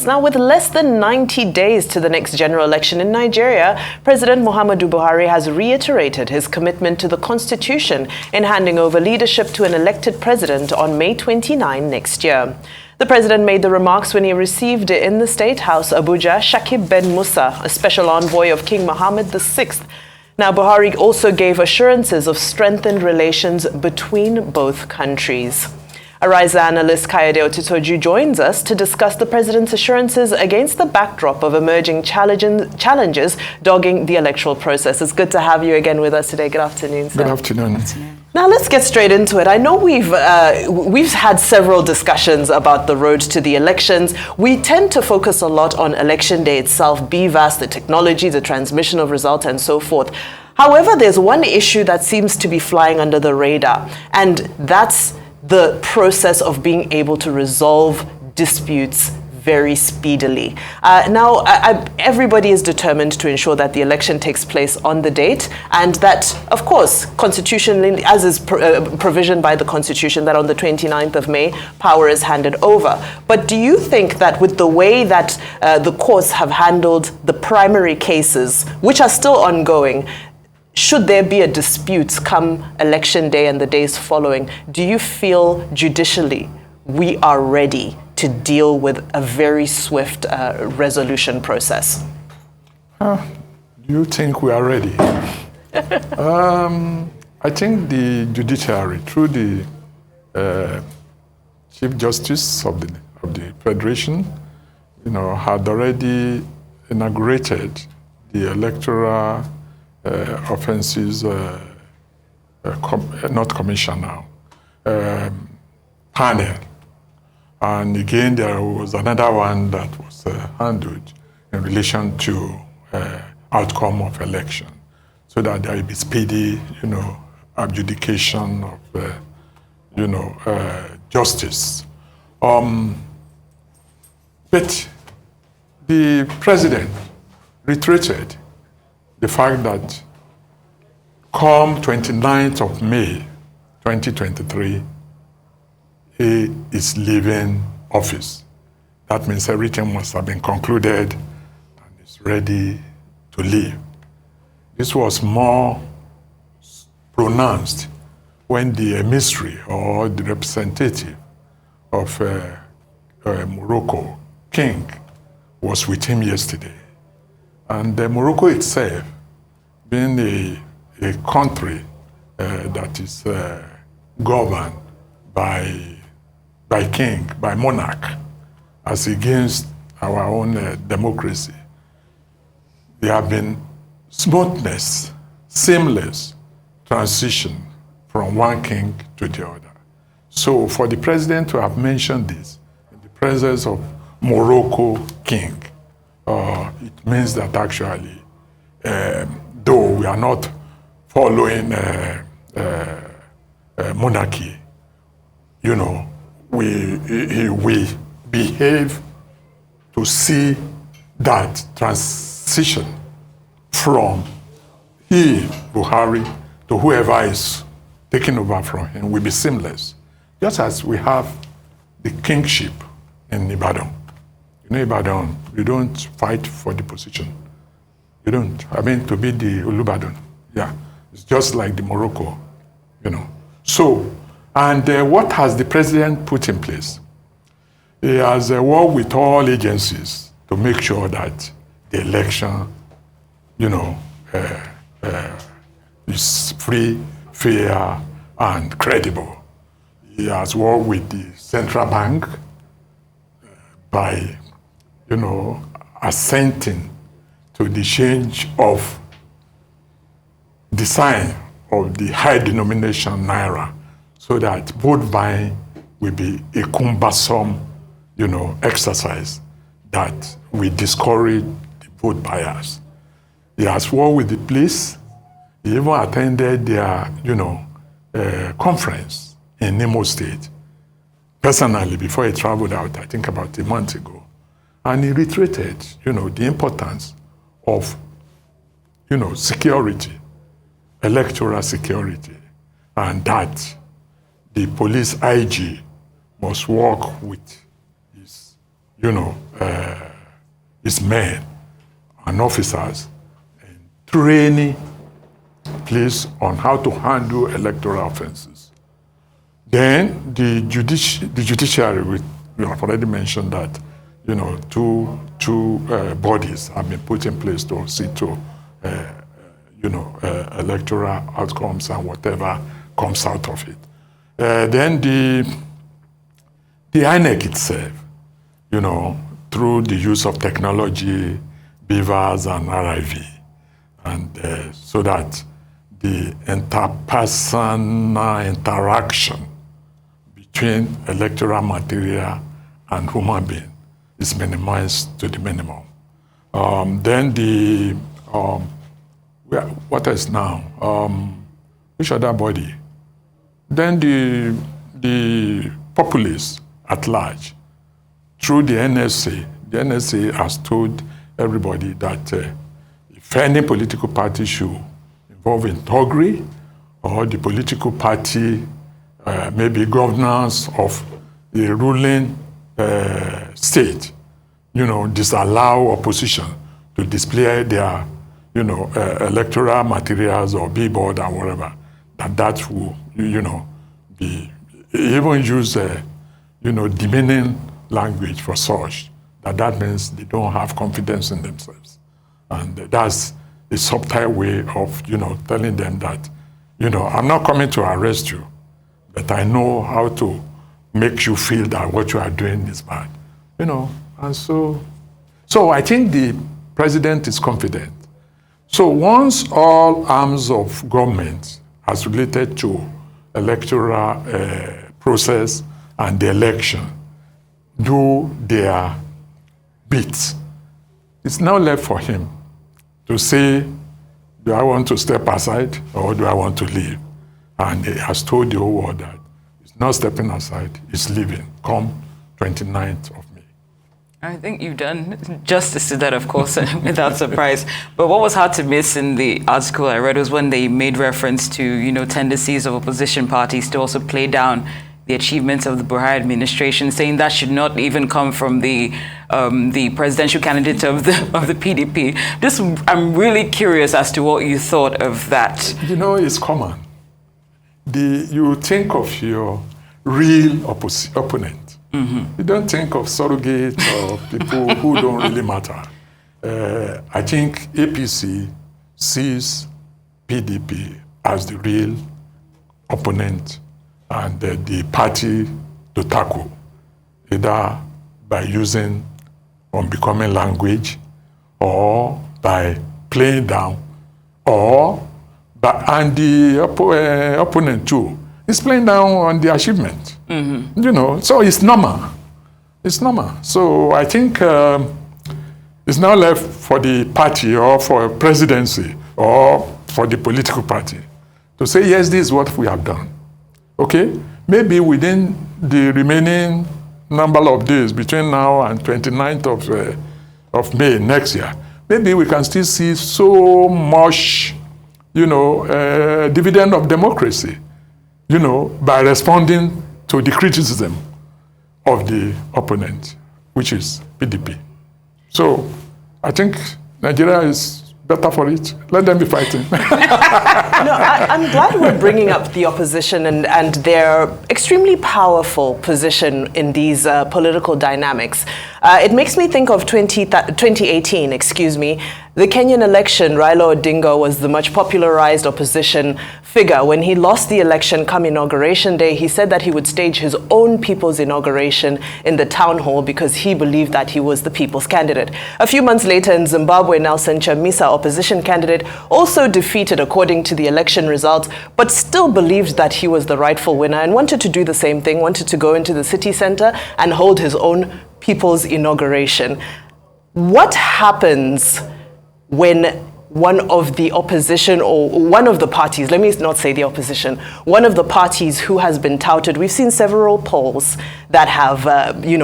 Now, with less than 90 days to the next general election in Nigeria, President Muhammadu Buhari has reiterated his commitment to the constitution in handing over leadership to an elected president on May 29 next year. The president made the remarks when he received in the State House, Abuja, Shakib Ben Musa, a special envoy of King Mohammed VI. Now, Buhari also gave assurances of strengthened relations between both countries. Arise analyst Kayode Otitoju joins us to discuss the president's assurances against the backdrop of emerging challenges dogging the electoral process. It's good to have you again with us today. Good afternoon, sir. Good afternoon. Now let's get straight into it. I know we've had several discussions about the road to the elections. We tend to focus a lot on election day itself, BVAS, the technology, the transmission of results, and so forth. However, there's one issue that seems to be flying under the radar, and that's the process of being able to resolve disputes very speedily. Everybody is determined to ensure that the election takes place on the date, and that, of course, constitutionally, as is provisioned by the Constitution, that on the 29th of May, power is handed over. But do you think that with the way that the courts have handled the primary cases, which are still ongoing, should there be a dispute come election day and the days following, do you feel judicially we are ready to deal with a very swift resolution process? Do you think we are ready? I think the judiciary, through the Chief Justice of the Federation, had already inaugurated the electoral offenses, not commission now, panel. And again, there was another one that was handled in relation to outcome of election, so that there will be speedy, adjudication of, justice. But the president reiterated the fact that come 29th of May 2023, he is leaving office. That means everything must have been concluded and is ready to leave. This was more pronounced when the emissary or the representative of Morocco, King, was with him yesterday. And Morocco itself, being a country that is governed by king, by monarch, as against our own democracy, there have been smoothness, seamless transition from one king to the other. So for the president to have mentioned this in the presence of Morocco king, it means that actually, though we are not following monarchy, we behave to see that transition from Buhari, to whoever is taking over from him will be seamless. Just as we have the kingship in Ibadan. Ibadan, you don't fight for the position. You don't. To be the Olubadan. Yeah. It's just like the Morocco, So, and what has the president put in place? He has worked with all agencies to make sure that the election, is free, fair, and credible. He has worked with the central bank by assenting to the change of design of the high denomination naira, so that vote buying will be a cumbersome, exercise that will discourage the vote buyers. He has worked with the police. He even attended their, conference in Imo State personally before he traveled out, I think about a month ago. And he reiterated, the importance of, security, electoral security, and that the police IG must work with his, his men and officers in training place on how to handle electoral offenses. Then the judiciary, we have already mentioned that, two bodies have been put in place to see to, electoral outcomes and whatever comes out of it. Then the INEC itself, through the use of technology, BVAS and RIV, and so that the interpersonal interaction between electoral material and human being is minimized to the minimum. Then what else now? Which other body? Then the populace at large, through the NSA has told everybody that if any political party should involve in thuggery, or the political party, maybe governors of the ruling state, disallow opposition to display their, electoral materials or billboard and whatever, that will, be, even use, demeaning language for such, that means they don't have confidence in themselves. And that's a subtle way of, telling them that, I'm not coming to arrest you, but I know how to make you feel that what you are doing is bad. And so I think the president is confident. So once all arms of government as related to electoral process and the election do their bit, it's now left for him to say, do I want to step aside or do I want to leave? And he has told the whole world that he's not stepping aside, he's leaving come 29th of May. I think you've done justice to that, of course, without surprise. But what was hard to miss in the article I read was when they made reference to, tendencies of opposition parties to also play down the achievements of the Buhari administration, saying that should not even come from the presidential candidate of the PDP. I'm really curious as to what you thought of that. It's common. You think of your real opponent. Mm-hmm. You don't think of surrogates or people who don't really matter. I think APC sees PDP as the real opponent and the party to tackle, either by using unbecoming language or by playing down, and the opponent too is playing down on the achievement. Mm-hmm. So it's normal. It's normal. So I think it's now left for the party or for presidency or for the political party to say, yes, this is what we have done. Okay? Maybe within the remaining number of days between now and 29th of May next year, maybe we can still see so much, dividend of democracy, by responding to the criticism of the opponent, which is PDP. So I think Nigeria is better for it. Let them be fighting. I'm glad we're bringing up the opposition and their extremely powerful position in these political dynamics. It makes me think of 2018, the Kenyan election. Raila Odinga was the much popularized opposition figure. When he lost the election come inauguration day, he said that he would stage his own people's inauguration in the town hall because he believed that he was the people's candidate. A few months later in Zimbabwe, Nelson Chamisa, opposition candidate, also defeated according to the election results, but still believed that he was the rightful winner and wanted to do the same thing, wanted to go into the city center and hold his own people's inauguration. What happens when one of the opposition or one of the parties, let me not say the opposition, one of the parties who has been touted, we've seen several polls that have,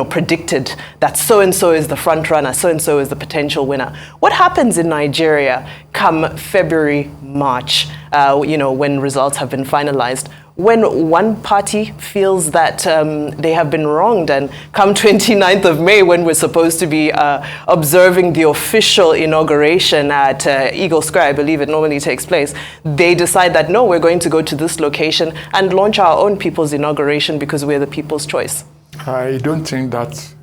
predicted that so-and-so is the front runner, so-and-so is the potential winner. What happens in Nigeria come February, March, when results have been finalized? when one party feels that they have been wronged, and come 29th of May, when we're supposed to be observing the official inauguration at Eagle Square, I believe it normally takes place, they decide that, no, we're going to go to this location and launch our own people's inauguration because we're the people's choice. I don't think that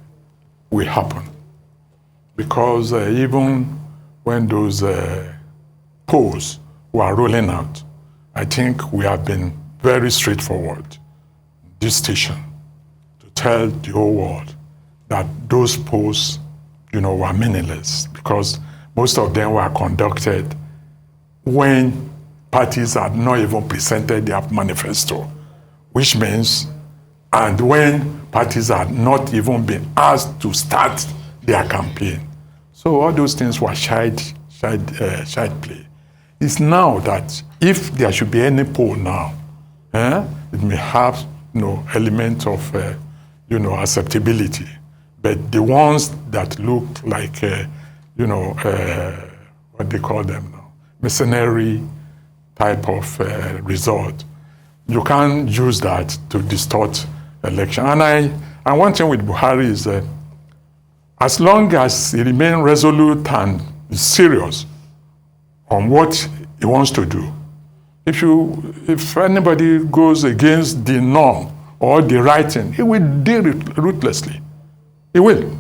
will happen, because even when those polls were rolling out, I think we have been very straightforward, this station, to tell the whole world that those polls, were meaningless, because most of them were conducted when parties had not even presented their manifesto, which means, and when parties had not even been asked to start their campaign. So all those things were child play. It's now that if there should be any poll now, it may have element of acceptability, but the ones that look like what they call them now, mercenary type of result, you can't use that to distort election. And one thing with Buhari is that as long as he remains resolute and serious on what he wants to do, if anybody goes against the norm or the right thing, he will deal it ruthlessly. He will.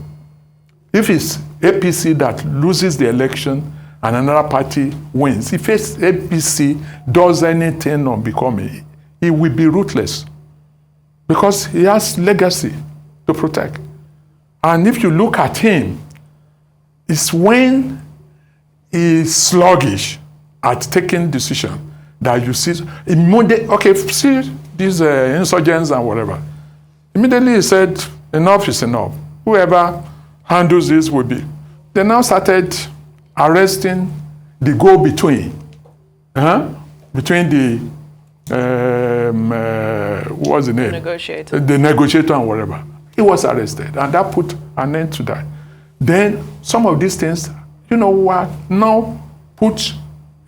If it's APC that loses the election and another party wins, if APC does anything unbecoming, he will be ruthless, because he has legacy to protect. And if you look at him, it's when he's sluggish at taking decision that you see, see these insurgents and whatever. Immediately he said, enough is enough. Whoever handles this will be. They now started arresting the go-between, between the, what's the name? Negotiator. The negotiator and whatever. He was arrested, and that put an end to that. Then some of these things, were now put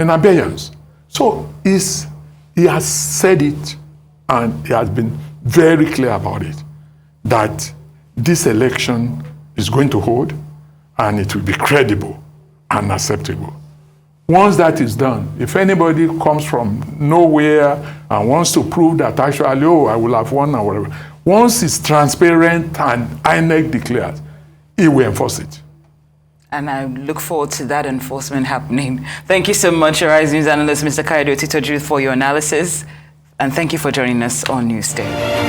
in abeyance. So he has said it, and he has been very clear about it, that this election is going to hold, and it will be credible and acceptable. Once that is done, if anybody comes from nowhere and wants to prove that actually, I will have won or whatever, once it's transparent and INEC declares, he will enforce it. And I look forward to that enforcement happening. Thank you so much, Arise News analyst Mr. Kayode Otitoju, for your analysis. And thank you for joining us on Newsday.